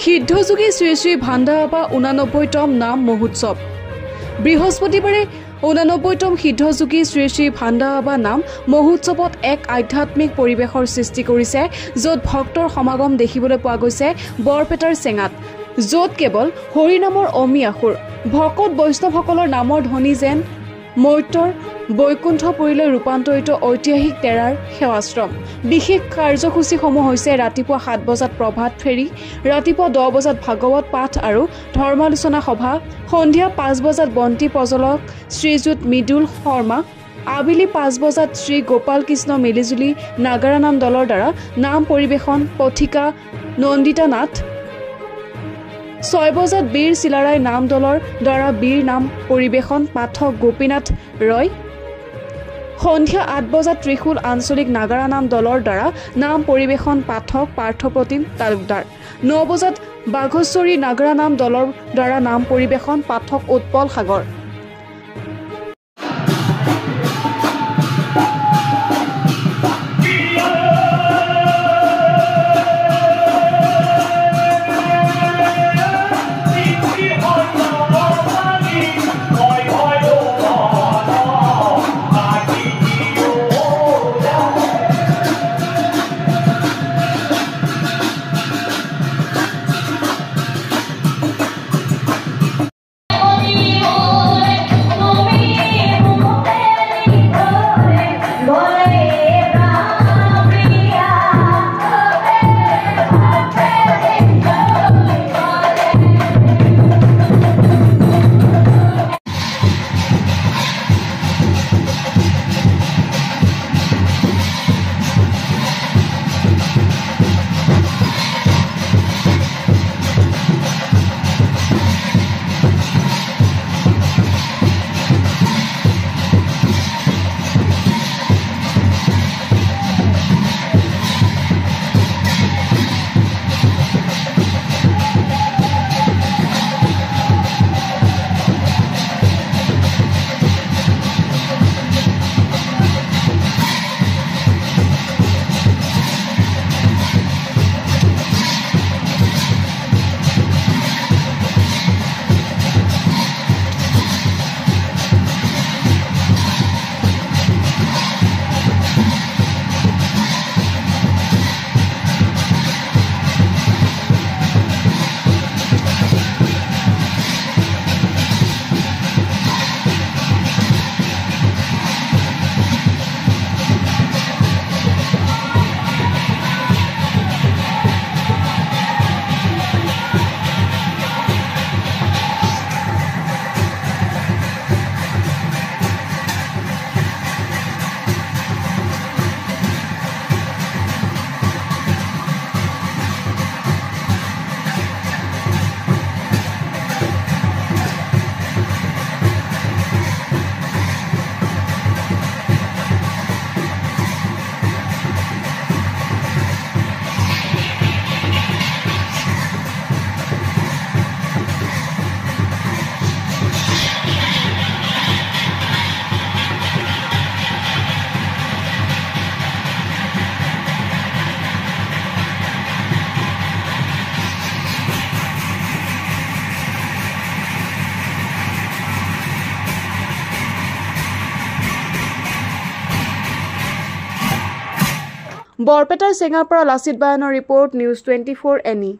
সিদ্ধযোগী শ্ৰী শ্ৰী ভাণ্ডাৰাবা 89তম নাম মহোৎসৱ। বৃহস্পতিবাৰে 89তম সিদ্ধযোগী শ্ৰী শ্ৰী ভাণ্ডাৰাবা নাম মহোৎসৱত এক আধ্যাত্মিক পৰিৱেশৰ সৃষ্টি কৰিছে, য'ত ভক্তৰ সমাগম দেখিবলৈ পোৱা গৈছে বৰপেটাৰ চেঙাত, য'ত কেৱল হৰিনামৰ অমিয়া সুৰ। ভকত বৈষ্ণৱসকলৰ নামৰ ধ্বনি যেন মৰ্ত্যৰ বৈকুণ্ঠপুৰীলৈ ৰূপান্তৰিত ঐতিহাসিক তেৰাৰ সেৱাশ্ৰম। বিশেষ কাৰ্যসূচীসমূহ হৈছে ৰাতিপুৱা 7 বজাত প্ৰভাত ফেৰী, ৰাতিপুৱা 10 বজাত ভাগৱত পাঠ আৰু ধৰ্মালোচনা সভা, সন্ধিয়া 5 বজাত বন্তি প্ৰজ্বলক শ্ৰীযুত মৃদুল শৰ্মা, আবেলি 5 বজাত শ্ৰী গোপাল কৃষ্ণ মিলিজুলি নাগাৰা নাম দলৰ দ্বাৰা নাম পৰিৱেশন, পথিকা নন্দিতা নাথ, 6 বজাত বীৰ চিলাৰাই নাম দলৰ দ্বাৰা বীৰ নাম পৰিৱেশন, পাঠক গোপীনাথ ৰয়, সন্ধিয়া 8 বজাত ত্ৰিশূল আঞ্চলিক নাগাৰা নাম দলৰ দ্বাৰা নাম পৰিৱেশন, পাঠক পাৰ্থপ্ৰতিম তালুকদাৰ, 9 বজাত বাঘেশ্বৰী নাগাৰা নাম দলৰ দ্বাৰা নাম পৰিৱেশন, পাঠক উৎপল সাগৰ। বৰপেটাৰ চেঙাৰ পৰা লাচিত বায়নৰ ৰিপৰ্ট, নিউজ 24 এনি।